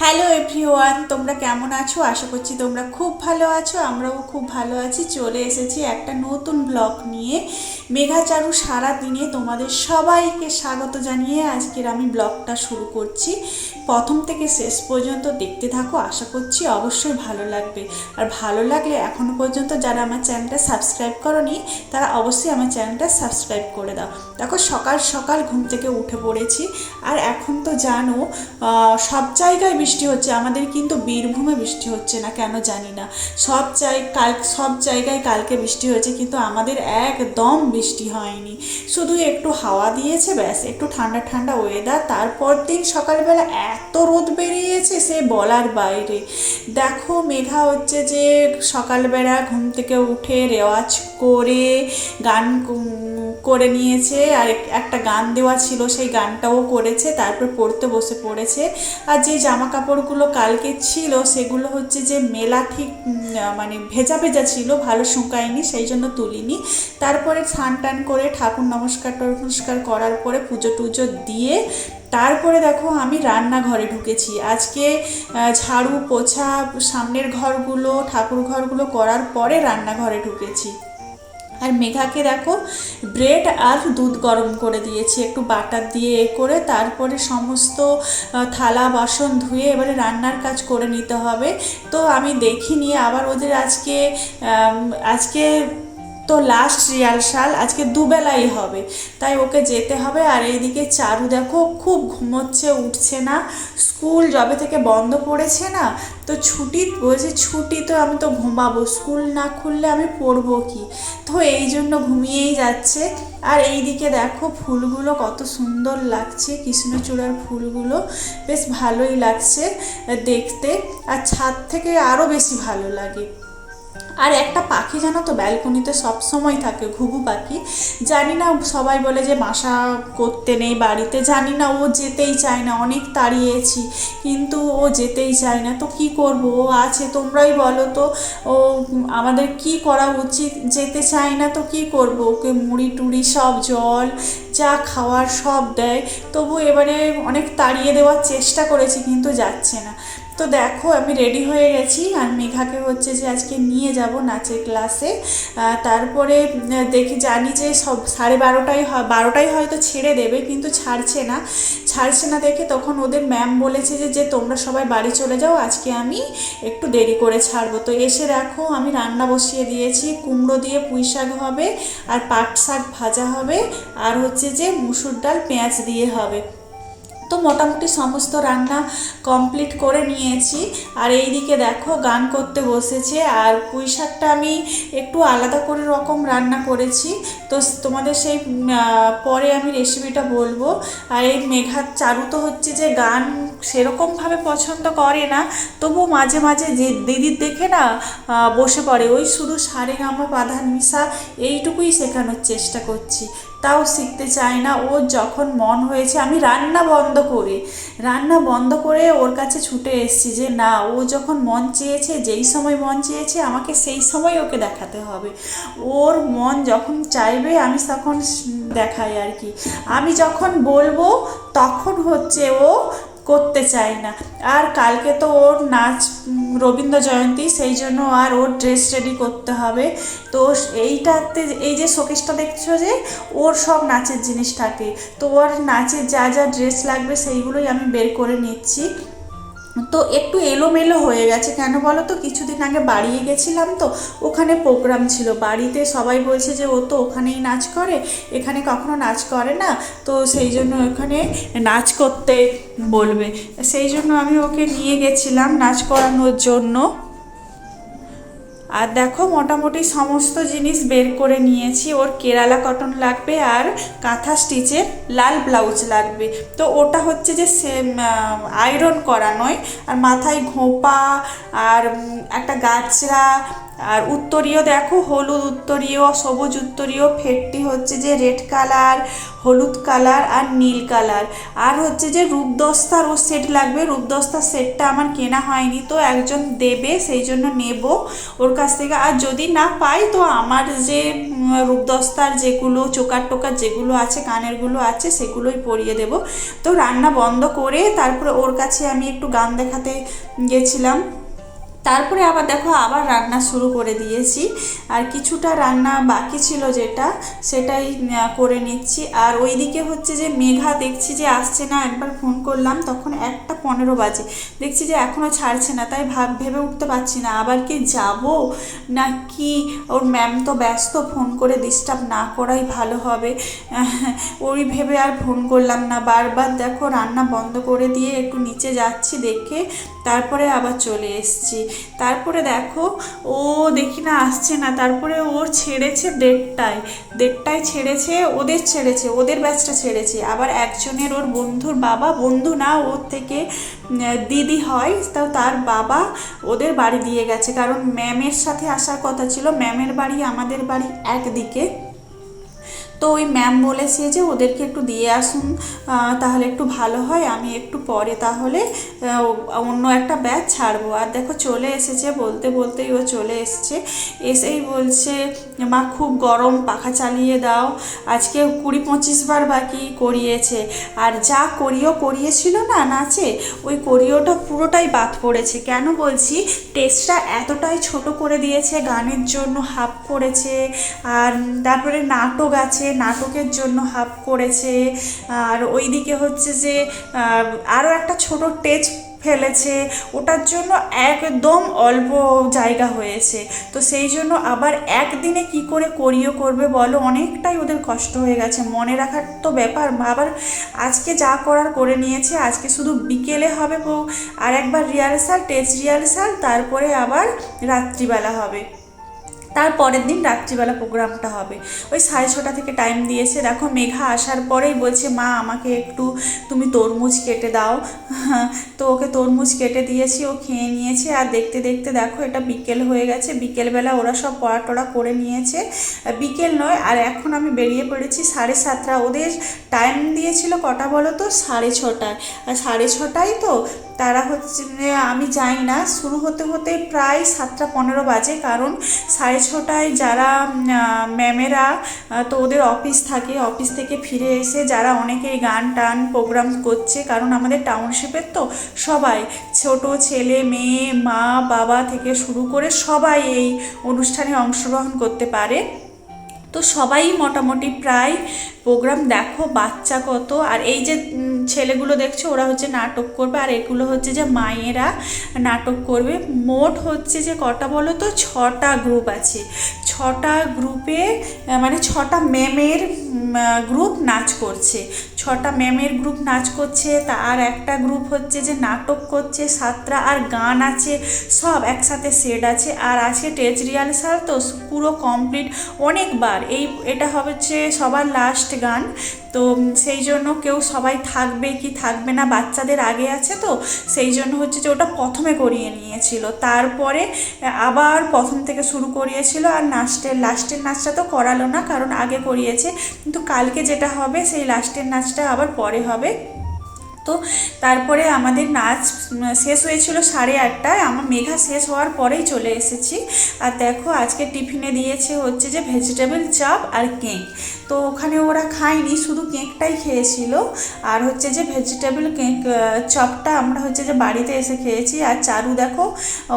Hello everyone, তোমরা কেমন আছো? আশা করছি তোমরা খুব ভালো আছো। আমরাও খুব ভালো আছি। চলে এসেছি একটা নতুন ব্লগ নিয়ে। মেঘাচারু সারা দিনে তোমাদের সবাইকে স্বাগত জানিয়ে আজকের আমি ব্লগটা শুরু করছি। প্রথম থেকে শেষ পর্যন্ত দেখতে থাকো, আশা করছি অবশ্যই ভালো লাগবে। আর ভালো লাগলে এখনও পর্যন্ত যারা আমার চ্যানেলটা সাবস্ক্রাইব করোনি তারা অবশ্যই আমার চ্যানেলটা সাবস্ক্রাইব করে দাও। দেখো সকাল সকাল ঘুম থেকে উঠে পড়েছি। আর এখন তো জানো সব জায়গায় বৃষ্টি হচ্ছে, আমাদের কিন্তু বীরভূমে বৃষ্টি হচ্ছে না কেন জানি না। সব জায়গায় কালকে বৃষ্টি হয়েছে, কিন্তু আমাদের একদম বৃষ্টি হয়নি। শুধু একটু হাওয়া দিয়েছে, ব্যাস একটু ঠান্ডা ঠান্ডা ওয়েদার। তারপর দিন সকালবেলা এত রোদ বেরিয়েছে সে বলার বাইরে। দেখো মেঘা হচ্ছে যে সকালবেলা ঘুম থেকে উঠে রেওয়াজ করে গান করে নিয়েছে, আর একটা গান দেওয়া ছিল সেই গানটাও করেছে, তারপর পড়তে বসে পড়েছে। আর যে জামা কাপড়গুলো কালকে ছিল সেগুলো হচ্ছে যে মেলা ঠিক মানে ভেজা ভেজা ছিল, ভালো শুকায়নি, সেই জন্য তুলিনি। তারপরে স্নান টান করে ঠাকুর নমস্কার করার পরে পুজো টুজো দিয়ে তারপরে দেখো আমি রান্নাঘরে ঢুকেছি। আজকে ঝাড়ু পোছা সামনের ঘরগুলো ঠাকুর ঘরগুলো করার পরে রান্নাঘরে ঢুকেছি। আর মেঘাকে দেখো ব্রেড আর দুধ গরম করে দিয়েছি একটু বাটার দিয়ে করে। তারপরে সমস্ত থালা বাসন ধুয়ে এবারে রান্নার কাজ করে নিতে হবে। তো আমি দেখিনি আবার ওদের আজকে তো লাস্ট রিহার্সাল আজকে দুবেলাই হবে, তাই ওকে যেতে হবে। আর এইদিকে চারু দেখো খুব ঘুমোচ্ছে, উঠছে না। স্কুল যবে থেকে বন্ধ পড়েছে না, তো বলছে ছুটি তো আমি তো ঘুমাবো, স্কুল না খুললে আমি পড়বো কি, তো এই জন্য ঘুমিয়েই যাচ্ছে। আর এইদিকে দেখো ফুলগুলো কত সুন্দর লাগছে, কৃষ্ণচূড়ার ফুলগুলো বেশ ভালোই লাগছে দেখতে। আর ছাদ থেকে আরও বেশি ভালো লাগে। আর একটা পাখি জানো তো ব্যালকনিতে সবসময় থাকে, ঘুঘু পাখি। জানি না, সবাই বলে যে বাসা করতে নেই বাড়িতে, জানি না, ও যেতেই চায় না। অনেক তাড়িয়েছি কিন্তু ও যেতেই চায় না। তো কি করব, ও আছে, তোমরাই বলো তো ও আমাদের কি করা উচিত? যেতে চায় না তো কি করব? ওকে মুড়ি টুড়ি সব জল যা খাওয়ার সব দেয়, তবু এবারে অনেক তাড়িয়ে দেওয়ার চেষ্টা করেছি কিন্তু যাচ্ছে না। তো দেখো আমি রেডি হয়ে গেছি, আর মেঘাকে হচ্ছে যে আজকে নিয়ে যাব নাচের ক্লাসে। তারপরে জানি যে সব 12:30 হয়তো ছেড়ে দেবে, কিন্তু ছাড়ছে না দেখে তখন ওদের ম্যাম বলেছে যে তোমরা সবাই বাড়ি চলে যাও, আজকে আমি একটু দেরি করে ছাড়বো। তো এসে দেখো আমি রান্না বসিয়ে দিয়েছি, কুমড়ো দিয়ে পুঁই শাক হবে, আর পাট শাক ভাজা হবে, আর হচ্ছে যে মুসুর ডাল পেঁয়াজ দিয়ে হবে। তো মোটামুটি সমস্ত রান্না কমপ্লিট করে নিয়েছি। আর এইদিকে দেখো গান করতে বসেছে। আর পুঁই শাকটা আমি একটু আলাদা করে রকম রান্না করেছি, তো তোমাদের সেই পরে আমি রেসিপিটা বলবো। আর এই চারু তো হচ্ছে যে গান সেরকমভাবে পছন্দ করে না, তবু মাঝে মাঝে যে দিদির দেখে না বসে পড়ে, ওই শুধু সারেগামা পাধা নিশা এইটুকুই শেখানোর চেষ্টা করছি, তাও শিখতে চায় না। ওর যখন মন হয়েছে, আমি রান্না বন্ধ করে ওর কাছে ছুটে এসেছি যে না, ও যখন মন চেয়েছে, যেই সময় মন চেয়েছে আমাকে সেই সময় ওকে দেখাতে হবে। ওর মন যখন চাইবে আমি তখন দেখাই আর কি। আমি যখন বলবো তখন হচ্ছে ও করতে চায় না। আর কালকে তো ওর নাচ রবীন্দ্র জয়ন্তী, সেই জন্য আর ওর ড্রেস রেডি করতে হবে। তো এইটাতে এই যে শোকেসটা দেখছো যে ওর সব নাচের জিনিস থাকে, তো ওর নাচের যা যা ড্রেস লাগবে সেইগুলোই আমি বের করে নিচ্ছি। তো একটু এলোমেলো হয়ে গেছে, কেন বলো তো, কিছুদিন আগে বাড়িয়ে গেছিলাম, তো ওখানে প্রোগ্রাম ছিল। বাড়িতে সবাই বলছে যে ও তো ওখানেই নাচ করে, এখানে কখনো নাচ করে না, তো সেই জন্য ওখানে নাচ করতে বলবে, সেই জন্য আমি ওকে নিয়ে গেছিলাম নাচ করানোর জন্য। আর দেখো মোটামুটি সমস্ত জিনিস বের করে নিয়েছি। ওর কেরালা কটন লাগবে, আর কাঁথা স্টিচের লাল ব্লাউজ লাগবে। তো ওটা হচ্ছে যে আয়রন করা নয়, আর মাথায় ঘোঁপা, আর একটা গাছরা, আর উত্তরীয় দেখো, হলুদ উত্তরীয়, সবুজ উত্তরীয়, ফেরটি হচ্ছে যে রেড কালার, হলুদ কালার আর নীল কালার। আর হচ্ছে যে রূপদস্তার ও সেট লাগবে, রূপদস্তার সেটটা আমার কেনা হয়নি, তো একজন দেবে সেই জন্য নেব ওর কাছ থেকে। আর যদি না পাই তো আমার যে রূপদস্তার যেগুলো চোকার টোকার যেগুলো আছে, কানেরগুলো আছে, সেগুলোই পরিয়ে দেব। তো রান্না বন্ধ করে তারপরে ওর কাছে আমি একটু গান দেখাতে গেছিলাম। তারপরে আবার দেখো আবার রান্না শুরু করে দিয়েছি। আর কিছুটা রান্না বাকি ছিল যেটা, সেটাই করে নিচ্ছি। আর ওইদিকে হচ্ছে যে মেঘা দেখছি যে আসছে না, একবার ফোন করলাম তখন 1:15 বাজে, দেখছি যে এখনও ছাড়ছে না, তাই ভেবে উঠতে পারছি না আবার কি যাব না কি। ওর ম্যাম তো ব্যস্ত, ফোন করে ডিস্টার্ব না করাই ভালো হবে, ওই ভেবে আর ফোন করলাম না। বারবার দেখো রান্না বন্ধ করে দিয়ে একটু নিচে যাচ্ছি, দেখে তারপরে আবার চলে এসছি। তারপরে দেখো ও দেখি না আসছে না, তারপরে ওর ছেড়েছে 1:30টায় ছেড়েছে, ওদের ব্যাচটা ছেড়েছে। আবার একজনের ওর বন্ধুর বাবা, বন্ধু না ওর থেকে দিদি হয়, তো তার বাবা ওদের বাড়ি দিয়ে গেছে, কারণ ম্যামের সাথে আসার কথা ছিল। ম্যামের বাড়ি আমাদের বাড়ি একদিকে, তো ওই ম্যাম বলেছে যে ওদেরকে একটু দিয়ে আসুন, তাহলে একটু ভালো হয়, আমি একটু পরে তাহলে অন্য একটা ব্যাচ ছাড়বো। আর দেখো চলে এসেছে, বলতে বলতেই ও চলে এসছে, এসেই বলছে মা খুব গরম, পাখা চালিয়ে দাও। আজকে 20-25 বার বাকি করিয়েছে, আর যা করিয়েছিল না নাচে, ওই কোরিওটা পুরোটাই বাদ পড়েছে। কেন বলছি, টেস্টটা এতটাই ছোট করে দিয়েছে, গানের জন্য হাফ করেছে, আর তারপরে নাটক আছে, নাটকের জন্য হাফ করেছে, আর ওইদিকে হচ্ছে যে আরও একটা ছোট টেচ ফেলেছে, ওটার জন্য একদম অল্প জায়গা হয়েছে। তো সেই জন্য আবার একদিনে কি করে করবে বলো, অনেকটাই ওদের কষ্ট হয়ে গেছে, মনে রাখার তো ব্যাপার। আবার আজকে যা করার করে নিয়েছে, আজকে শুধু বিকেলে হবে আর একবার রিহার্সাল, টেস্ট রিহার্সাল, তারপরে আবার রাত্রিবেলা হবে, তারপরের দিন রাত্রিবেলা প্রোগ্রামটা হবে। ওই 6:30 থেকে টাইম দিয়েছে। দেখো মেঘা আসার পরেই বলছে মা আমাকে একটু তুমি তরমুজ কেটে দাও, তো ওকে তরমুজ কেটে দিয়েছি, ও খেয়ে নিয়েছে। আর দেখতে দেখতে দেখো এটা বিকেল হয়ে গেছে, বিকেলবেলা ওরা সব পড়া টড়া করে নিয়েছে, বিকেল নয়, আর এখন আমি বেরিয়ে পড়েছি 7:30। ওদের টাইম দিয়েছিল কটা বলো তো, 6:30, আর 6:30 তো তারা হচ্ছে আমি যাই না, শুরু হতে হতে প্রায় 7:15 বাজে, কারণ 6:30 যারা ম্যামেরা তো ওদের অফিস থাকে, অফিস থেকে ফিরে এসে যারা অনেকেই গান টান প্রোগ্রাম করছে, কারণ আমাদের টাউনশিপের তো সবাই, ছোট ছেলে মেয়ে, মা বাবা থেকে শুরু করে সবাই এই অনুষ্ঠানে অংশগ্রহণ করতে পারে। তো সবাই মোটামুটি প্রায় প্রোগ্রাম দেখো, বাচ্চা কত। আর এই যে ছেলেগুলো দেখছো ওরা হচ্ছে নাটক করবে, আর এগুলো হচ্ছে যে মায়েরা নাটক করবে। মোট হচ্ছে যে কটা বলো তো, 6টা গ্রুপ আছে, 6টা গ্রুপে মানে 6টা ম্যামের গ্রুপ নাচ করছে, 6টা ম্যামের গ্রুপ নাচ করছে, আর একটা গ্রুপ হচ্ছে যে নাটক করছে, 7টা, আর গান আছে, সব একসাথে সেট আছে। আর আজকে টেস্ট রিহার্সাল তো পুরো কমপ্লিট অনেকবার, এটা হচ্ছে সবার লাস্ট গান, তো সেই জন্য কেউ সবাই থাকবে কি থাকবে না, বাচ্চাদের আগে আছে, তো সেই জন্য হচ্ছে যে ওটা প্রথমে করিয়ে নিয়েছিল, তারপরে আবার প্রথম থেকে শুরু করিয়েছিল। আর লাস্টের নাচটা তো করালো না, কারণ আগে করিয়েছে, কিন্তু কালকে যেটা হবে সেই লাস্টের নাচটা আবার পরে হবে। তো তারপরে আমাদের নাচ শেষ হয়েছিল 8:30, আমার মেঘা শেষ হওয়ার পরেই চলে এসেছি। আর দেখো আজকে টিফিনে দিয়েছে হচ্ছে যে ভেজিটেবল চপ আর কেক, তো ওখানে ওরা খায়নি, শুধু কেকটাই খেয়েছিল, আর হচ্ছে যে ভেজিটেবল কেক চপটা আমরা হচ্ছে যে বাড়িতে এসে খেয়েছি। আর চারু দেখো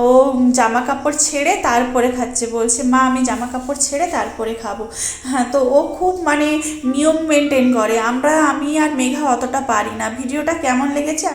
ও জামা কাপড় ছেড়ে তারপরে খাচ্ছে, বলছে মা আমি জামা কাপড় ছেড়ে তারপরে খাবো। হ্যাঁ, তো ও খুব মানে নিয়ম মেনটেন করে, আমি আর মেঘা অতটা পারি না। ভিডিওটা কেমন লেগেছে